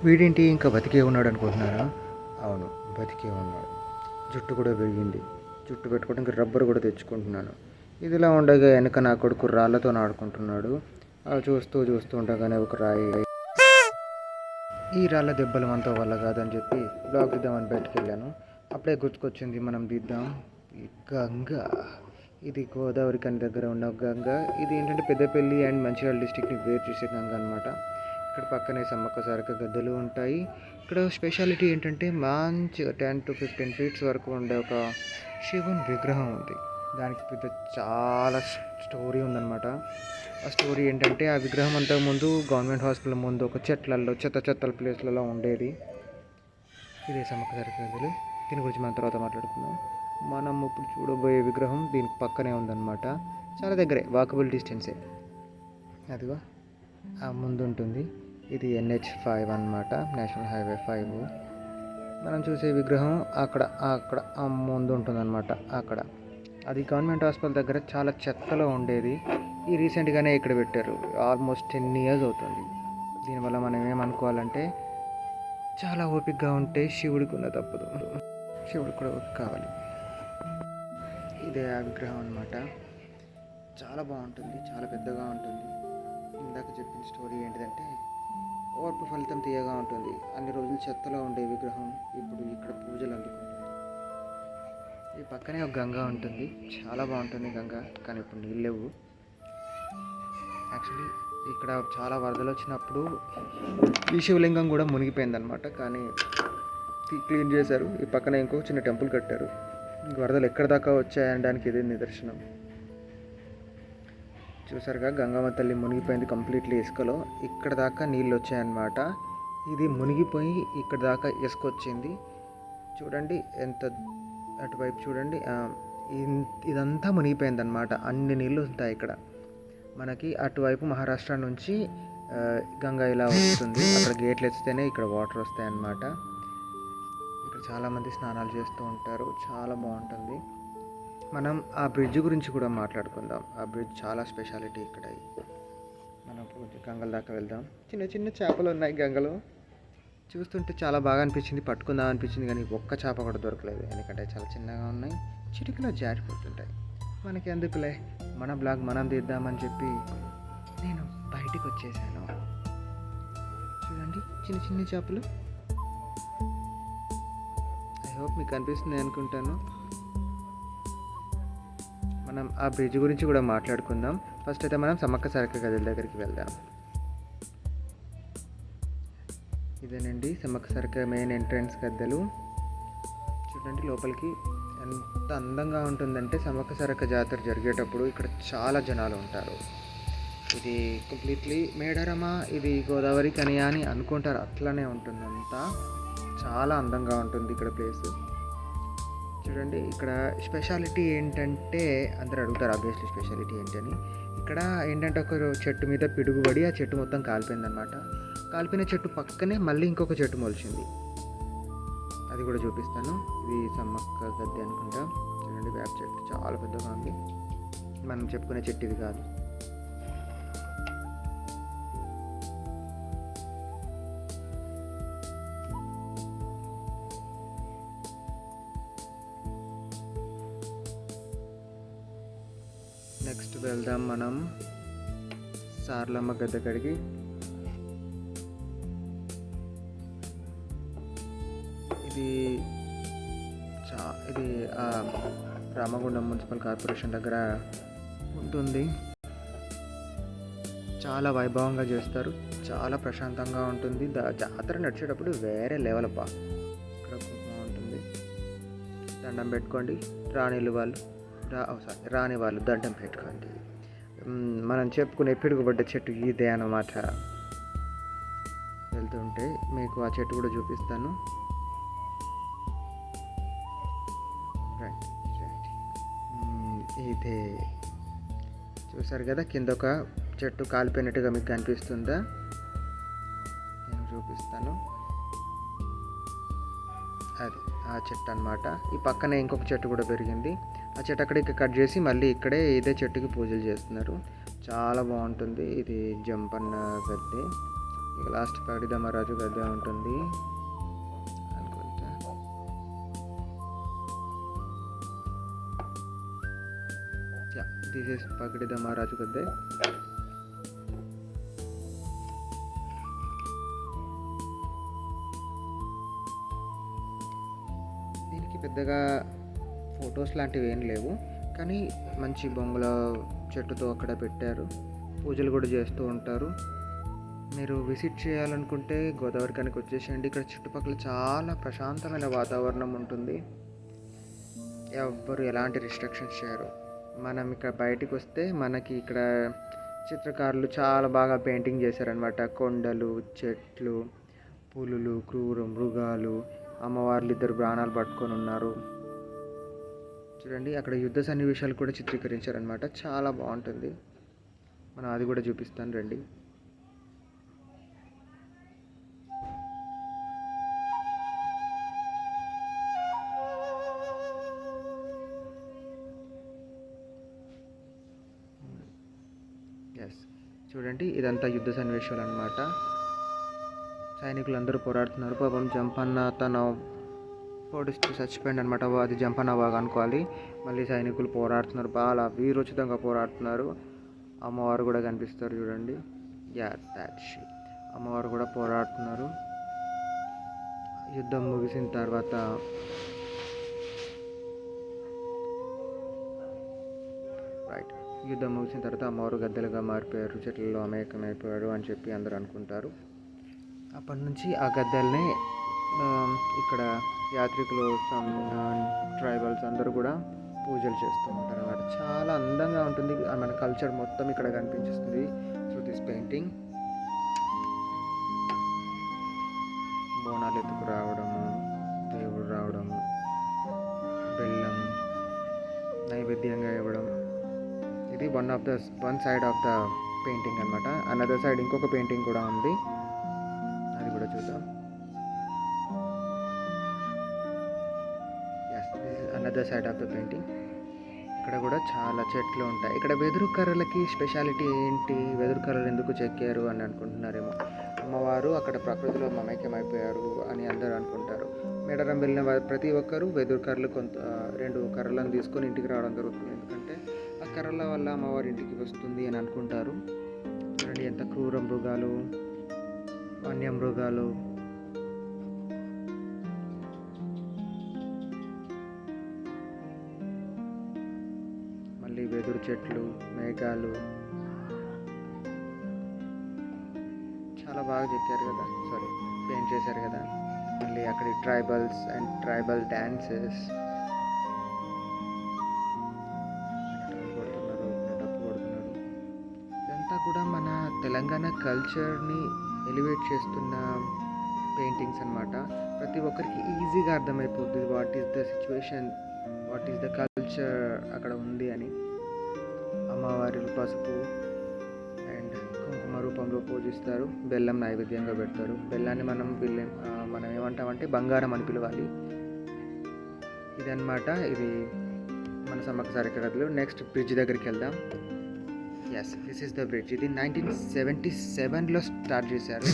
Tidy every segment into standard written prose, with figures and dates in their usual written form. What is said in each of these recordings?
వీడేంటి ఇంకా బతికే ఉన్నాడు అనుకుంటున్నారా? అవును, బతికే ఉన్నాడు. జుట్టు కూడా పెరిగింది. జుట్టు పెట్టుకోవడానికి రబ్బర్ కూడా తెచ్చుకుంటున్నాను. ఇదిలా ఉండగా వెనక నా కొడుకు రాళ్ళతో ఆడుకుంటున్నాడు. అలా చూస్తూ చూస్తూ ఉండగానే ఒక రాయి, ఈ రాళ్ళ దెబ్బలు మనతో వల్ల కాదని చెప్పి బ్లాగ్ తీద్దామని బయటకు వెళ్ళాను. అప్పుడే గుర్తుకొచ్చింది, మనం తీద్దాం ఈ గంగ. ఇది గోదావరి కని దగ్గర ఉన్న గంగ. ఇది ఏంటంటే పెద్దపల్లి అండ్ మంచిర్యాల డిస్టిక్ని వేరు చేసే గంగ అనమాట. ఇక్కడ పక్కనే సమ్మక్క సారక్క గద్దెలు ఉంటాయి. ఇక్కడ స్పెషాలిటీ ఏంటంటే మంచిగా 10 to 15 ఫీట్స్ వరకు ఉండే ఒక శివుని విగ్రహం ఉంది. దానికి పెద్ద చాలా స్టోరీ ఉందన్నమాట. ఆ స్టోరీ ఏంటంటే ఆ విగ్రహం అంతకుముందు గవర్నమెంట్ హాస్పిటల్ ముందు ఒక చెట్లలో చెత్తల ప్లేస్లలో ఉండేది. ఇదే సమ్మక్క సారక్క గద్దెలు. దీని గురించి మనం తర్వాత మాట్లాడుకుందాం. మనం ఇప్పుడు చూడబోయే విగ్రహం దీనికి పక్కనే ఉందన్నమాట. చాలా దగ్గరే, వాకబుల్ డిస్టెన్సే. అదిగో ఆ ముందు ఉంటుంది. ఇది NH5 అన్నమాట, నేషనల్ హైవే 5. మనం చూసే విగ్రహం అక్కడ అక్కడ ఆ ముందు ఉంటుందన్నమాట. అక్కడ అది గవర్నమెంట్ హాస్పిటల్ దగ్గర చాలా చెత్తలో ఉండేది. ఈ రీసెంట్గానే ఇక్కడ పెట్టారు. ఆల్మోస్ట్ 10 years అవుతుంది. దీనివల్ల మనం ఏమనుకోవాలంటే చాలా ఓపికగా ఉంటే శివుడికి ఉన్న తప్పదు, శివుడికి కూడా ఓపిక కావాలి. ఇదే ఆ విగ్రహం అన్నమాట. చాలా బాగుంటుంది, చాలా పెద్దగా ఉంటుంది. ఇందాక చెప్పిన స్టోరీ ఏంటిదంటే ఓర్పు ఫలితం తీయగా ఉంటుంది. అన్ని రోజులు చెత్తలో ఉండే విగ్రహం ఇప్పుడు ఇక్కడ పూజలు అందుకుంటుంది. ఈ పక్కనే ఒక గంగ ఉంటుంది. చాలా బాగుంటుంది గంగ, కానీ ఇప్పుడు నీళ్ళు లేవు. యాక్చువల్లీ ఇక్కడ చాలా వరదలు వచ్చినప్పుడు ఈ శివలింగం కూడా మునిగిపోయిందనమాట, కానీ క్లీన్ చేశారు. ఈ పక్కన ఇంకో చిన్న టెంపుల్ కట్టారు. వరదలు ఎక్కడ దాకా వచ్చాయనడానికి ఇదే నిదర్శనం. చూసారుగా, గంగమ్మ తల్లి మునిగిపోయింది కంప్లీట్లీ ఇసుకలో. ఇక్కడ దాకా నీళ్ళు వచ్చాయన్నమాట. ఇది మునిగిపోయి ఇక్కడ దాకా ఇసుక వచ్చింది. చూడండి ఎంత, అటువైపు చూడండి, ఇదంతా మునిగిపోయిందన్నమాట. అన్ని నీళ్ళు ఉంటాయి ఇక్కడ. మనకి అటువైపు మహారాష్ట్ర నుంచి గంగ ఇలా వస్తుంది. అక్కడ గేట్లు ఎత్తేనే ఇక్కడ వాటర్ వస్తాయన్నమాట. ఇక్కడ చాలామంది స్నానాలు చేస్తూ ఉంటారు. చాలా బాగుంటుంది. మనం ఆ బ్రిడ్జ్ గురించి కూడా మాట్లాడుకుందాం. ఆ బ్రిడ్జ్ చాలా స్పెషాలిటీ ఇక్కడ. మనం గంగల దాకా వెళ్దాం. చిన్న చిన్న చేపలు ఉన్నాయి గంగలో. చూస్తుంటే చాలా బాగా అనిపించింది, పట్టుకుందాం అనిపించింది, కానీ ఒక్క చేప కూడా దొరకలేదు. ఎందుకంటే చాలా చిన్నగా ఉన్నాయి, చిటికలో జారిపోతుంటాయి. మనకి ఎందుకులే, మన బ్లాగ్ మనం తీద్దామని చెప్పి నేను బయటికి వచ్చేసాను. చూడండి చిన్న చిన్న చేపలు. ఐ హోప్ మీకు అనిపిస్తుంది అనుకుంటాను. మనం ఆ బ్రిడ్జ్ గురించి కూడా మాట్లాడుకుందాం. ఫస్ట్ అయితే మనం సమ్మక్క సారక్క గద్దెల దగ్గరికి వెళ్దాం. ఇదేనండి సమ్మక్క సారక్క మెయిన్ ఎంట్రన్స్ గద్దెలు. చూడండి లోపలికి ఎంత అందంగా ఉంటుందంటే, సమ్మక్క సారక్క జాతర జరిగేటప్పుడు ఇక్కడ చాలా జనాలు ఉంటారు. ఇది కంప్లీట్లీ మేడారమా, ఇది గోదావరి కనియా అని అనుకుంటారు. అట్లనే ఉంటుంది అంతా. చాలా అందంగా ఉంటుంది ఇక్కడ ప్లేస్. చూడండి ఇక్కడ స్పెషాలిటీ ఏంటంటే, అందరూ అడుగుతారు ఆబ్వియస్లీ స్పెషాలిటీ ఏంటని. ఇక్కడ ఏంటంటే ఒక చెట్టు మీద పిడుగుబడి ఆ చెట్టు మొత్తం కాలిపోయిందనమాట. కాలిపోయిన చెట్టు పక్కనే మళ్ళీ ఇంకొక చెట్టు మొలిచింది. అది కూడా చూపిస్తాను. ఇది సమ్మక్క గద్దె అనుకుంటా. చూడండి వేప చెట్టు చాలా పెద్దగా ఉంది. మనం చెప్పుకునే చెట్టు ఇది కాదు. నెక్స్ట్ వెళ్దాం మనం సార్లమ్మ గద్దె కాడికి. ఇది రామగుండం మున్సిపల్ కార్పొరేషన్ దగ్గర ఉంటుంది. చాలా వైభవంగా చేస్తారు, చాలా ప్రశాంతంగా ఉంటుంది. జాతర నడిచేటప్పుడు వేరే లెవెల్ అబ్బా. ఇక్కడ బాగుంటుంది. దండం పెట్టుకోండి, రాని వాళ్ళు దండం పెట్టుకోండి. మనం చెప్పుకునే పిడుగుబడ్డ చెట్టు ఇదే అన్నమాట. వెళ్తుంటే మీకు ఆ చెట్టు కూడా చూపిస్తాను. ఇదే చూసారు కదా, కింద ఒక చెట్టు కాలిపోయినట్టుగా మీకు కనిపిస్తుందా? నేను చూపిస్తాను. అది ఆ చెట్టు అన్నమాట. ఈ పక్కనే ఇంకొక చెట్టు కూడా పెరిగింది. ఆ చెట్టు అక్కడికి కట్ చేసి మళ్ళీ ఇక్కడే ఇదే చెట్టుకి పూజలు చేస్తున్నారు. చాలా బాగుంటుంది. ఇది జంపన్న గద్దె. లాస్ట్ పగడిదమ్మరాజు గద్దె ఉంటుంది అనుకుంటా. దిస్ ఇస్ పగడిదమ్మరాజు గద్దె. దీనికి పెద్దగా ఫొటోస్ లాంటివి ఏం లేవు, కానీ మంచి బొంగుల చెట్టుతో అక్కడ పెట్టారు. పూజలు కూడా చేస్తూ ఉంటారు. మీరు విజిట్ చేయాలనుకుంటే గోదావరి కనికి వచ్చేసేయండి. ఇక్కడ చుట్టుపక్కల చాలా ప్రశాంతమైన వాతావరణం ఉంటుంది. ఎవ్వరు ఎలాంటి రిస్ట్రిక్షన్స్ చేయరు. మనం ఇక్కడ బయటికి వస్తే మనకి ఇక్కడ చిత్రకారులు చాలా బాగా పెయింటింగ్ చేశారనమాట. కొండలు, చెట్లు, పులులు, క్రూర మృగాలు, అమ్మవార్లు ఇద్దరు ప్రాణాలు పట్టుకొని ఉన్నారు చూడండి. అక్కడ యుద్ధ సన్నివేశాలు కూడా చిత్రీకరించారనమాట. చాలా బాగుంటుంది. మనం అది కూడా చూపిస్తాను రండి. ఎస్, చూడండి ఇదంతా యుద్ధ సన్నివేశాలు అనమాట. సైనికులు అందరూ పోరాడుతున్నారు. పాపం జంపన్న తను పొడిస్తూ చచ్చిపోయింది అనమాట. అది జంపన్న బాగా అనుకోవాలి. మళ్ళీ సైనికులు పోరాడుతున్నారు, బాగా వీరోచితంగా పోరాడుతున్నారు. అమ్మవారు కూడా కనిపిస్తారు చూడండి. అమ్మవారు కూడా పోరాడుతున్నారు. యుద్ధం ముగిసిన తర్వాత అమ్మవారు గద్దెలుగా మారిపోయారు, చెట్లలో అమేకమైపోయారు అని చెప్పి అందరూ అనుకుంటారు. అప్పటి నుంచి ఆ గద్దెల్ని ఇక్కడ యాత్రికులు, ట్రైబల్స్ అందరూ కూడా పూజలు చేస్తూ ఉంటారు అన్నమాట. చాలా అందంగా ఉంటుంది. మన కల్చర్ మొత్తం ఇక్కడ కనిపించేస్తుంది త్రూ దిస్ పెయింటింగ్. బోనాలు ఎత్తుకు రావడము, దేవుడు రావడము, బెల్లం నైవేద్యంగా ఇవ్వడం, ఇది one side of the painting అనమాట. అనదర్ సైడ్ ఇంకొక పెయింటింగ్ కూడా ఉంది, అది కూడా చూద్దాం. Another side of the painting. ఇక్కడ కూడా చాలా చెట్లు ఉంటాయి. ఇక్కడ వెదురు కర్రలకి స్పెషాలిటీ ఏంటి, వెదురు కర్రలు ఎందుకు చెక్కారు అని అనుకుంటున్నారేమో. అమ్మవారు అక్కడ ప్రకృతిలో మమైక్యమైపోయారు అని అందరూ అనుకుంటారు. మేడారం వెళ్ళిన ప్రతి ఒక్కరూ వెదురు కర్రలు 2 కర్రలను తీసుకొని ఇంటికి రావడం జరుగుతుంది. ఎందుకంటే ఆ కర్రల వల్ల అమ్మవారి ఇంటికి వస్తుంది అని అనుకుంటారు. చూడండి ఎంత క్రూర మృగాలు, వన్యమృగాలు, మళ్ళీ వెదురు చెట్లు, మేఘాలు, చాలా బాగా చెక్కారు కదా, పెయింట్ చేశారు కదా. మళ్ళీ అక్కడ ట్రైబల్స్ అండ్ ట్రైబల్ డ్యాన్సెస్, డప్పు కొడుతున్నారు. ఇదంతా కూడా మన తెలంగాణ కల్చర్ని ఎలివేట్ చేస్తున్న పెయింటింగ్స్ అన్నమాట. ప్రతి ఒక్కరికి ఈజీగా అర్థమైపోతుంది what is the situation, what is the culture అక్కడ ఉంది అని. అమ్మవారి పసుపు అండ్ కుంకుమ రూపంలో పూజిస్తారు. బెల్లం నైవేద్యంగా పెడతారు. బెల్లాన్ని మనం ఏమంటామంటే బంగారం అని పిలవాలి. ఇదన్నమాట, ఇది మన సమ్మక్క సారక్క కథలు. నెక్స్ట్ బ్రిడ్జ్ దగ్గరికి వెళ్దాం. This is the bridge. ఇది 1977లో స్టార్ట్ చేశారు,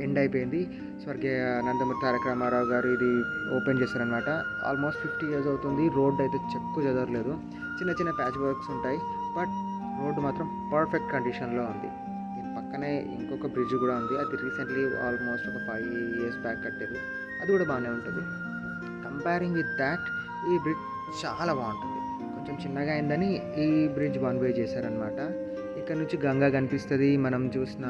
ఎండ్ అయిపోయింది. స్వర్గీయ నందమూరి తారక రామారావు గారు ఇది ఓపెన్ చేశారనమాట. ఆల్మోస్ట్ 50 years అవుతుంది. రోడ్ అయితే చెక్కు చెదరలేదు. చిన్న చిన్న ప్యాచ్ వర్క్స్ ఉంటాయి, బట్ రోడ్డు మాత్రం పర్ఫెక్ట్ కండిషన్లో ఉంది. దీని పక్కనే ఇంకొక బ్రిడ్జ్ కూడా ఉంది. అది రీసెంట్లీ ఆల్మోస్ట్ ఒక 5 years బ్యాక్ కట్టారు. అది కూడా బాగానే ఉంటుంది. కంపేరింగ్ విత్ దాట్ ఈ బ్రిడ్జ్ చాలా బాగుంటుంది. కొంచెం చిన్నగా అయిందని ఈ బ్రిడ్జ్ 1 way చేశారనమాట. ఇక్కడ నుంచి గంగా కనిపిస్తుంది, మనం చూసిన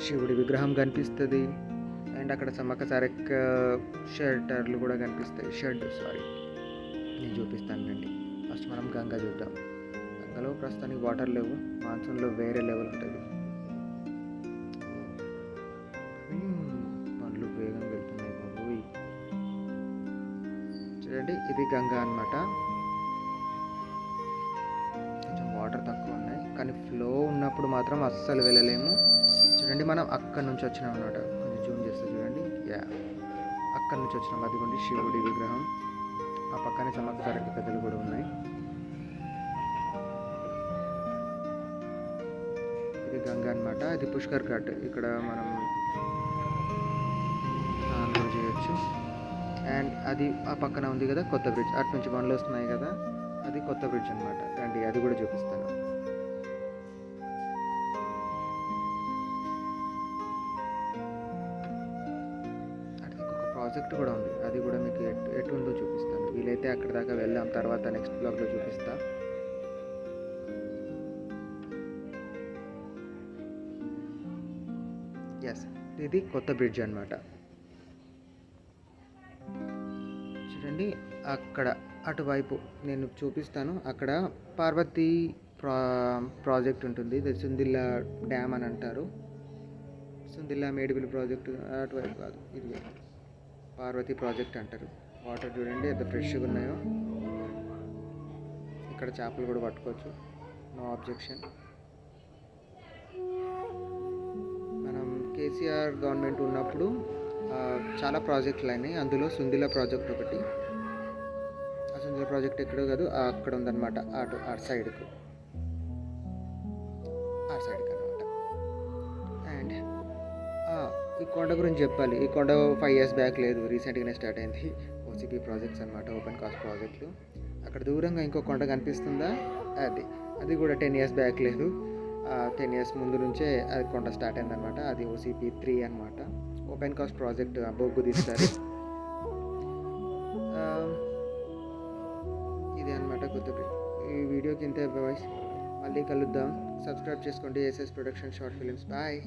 శివుడి విగ్రహం కనిపిస్తుంది, అండ్ అక్కడ సమ్మక్క సారక్క షెల్టర్లు కూడా కనిపిస్తాయి. నేను చూపిస్తాను రండి. ఫస్ట్ మనం గంగా చూద్దాం. గంగలో ప్రస్తుతానికి వాటర్ లేవు, మాన్సూన్లో వేరే లెవెల్ ఉంటుంది. పండ్లు వేగంగా వెళ్తున్నాయి బాబోయ్. చూడండి ఇది గంగా అన్నమాట. కొంచెం వాటర్ తక్కువ ఉన్నాయి, కానీ ఫ్లో ఉన్నప్పుడు మాత్రం అస్సలు వెళ్ళలేము. చూడండి మనం అక్కడి నుంచి వచ్చినాం అన్నమాట. కొంచెం జూమ్ చేస్తే చూడండి, అక్కడి నుంచి వచ్చినాం. అదిగోండి శివుడి విగ్రహం, ఆ పక్కనే సమ్మక్క సారక్క కథలు కూడా ఉన్నాయి. ఇది గంగా అనమాట. అది పుష్కర్ ఘాట్. ఇక్కడ మనం స్నానం చేయొచ్చు. అండ్ అది ఆ పక్కన ఉంది కదా కొత్త బ్రిడ్జ్, అటు నుంచి బండ్లు వస్తున్నాయి కదా, అది కొత్త బ్రిడ్జ్ అనమాట. రండి అది కూడా చూపిస్తాను. అటు ఇంకొక ప్రాజెక్ట్ కూడా ఉంది, అది కూడా మీకు ఎటు ఉందో చూపిస్తాను. వీలైతే అక్కడ దాకా వెళ్దాం, తర్వాత నెక్స్ట్ బ్లాగ్లో చూపిస్తా. ఎస్, ఇది కొత్త బ్రిడ్జ్ అనమాట. చూడండి అక్కడ అటువైపు నేను చూపిస్తాను. అక్కడ పార్వతీ ప్రాజెక్ట్ ఉంటుంది, ఇది సుందిల్లా డ్యామ్ అని అంటారు. సుందిల్లా మేడిపల్లి ప్రాజెక్టు అటువైపు కాదు, ఇది పార్వతీ ప్రాజెక్ట్ అంటారు. వాటర్ చూడండి ఎంత ఫ్రెష్గా ఉన్నాయో. ఇక్కడ చేపలు కూడా పట్టుకోవచ్చు, నో ఆబ్జెక్షన్. మనం కేసీఆర్ గవర్నమెంట్ ఉన్నప్పుడు చాలా ప్రాజెక్టులు అయినాయి, అందులో సుందిల్లా ప్రాజెక్ట్ ఒకటి. ఆ సుందిల్లా ప్రాజెక్ట్ ఎక్కడో కాదు, అక్కడ ఉందన్నమాట, అటు సైడ్కి అనమాట. అండ్ ఈ కొండ గురించి చెప్పాలి. ఈ కొండ 5 years బ్యాక్ లేదు, రీసెంట్గానే స్టార్ట్ అయింది. ఓసీపీ ప్రాజెక్ట్స్ అనమాట, ఓపెన్ కాస్ట్ ప్రాజెక్టులు. అక్కడ దూరంగా ఇంకో కొండ కనిపిస్తుందా, అది కూడా 10 years బ్యాక్ లేదు, 10 years ముందు నుంచే అది కొండ స్టార్ట్ అయిందనమాట. అది ఓసీపీ 3 అనమాట, ఓపెన్ కాస్ట్ ప్రాజెక్ట్. బొగ్గు తీస్తారు. ఇది అనమాట కొత్త బ్రిడ్జ్. ఈ వీడియోకి ఇంతే బాయ్స్, మళ్ళీ కలుద్దాం. సబ్స్క్రైబ్ చేసుకోండి, SS production short films. Bye.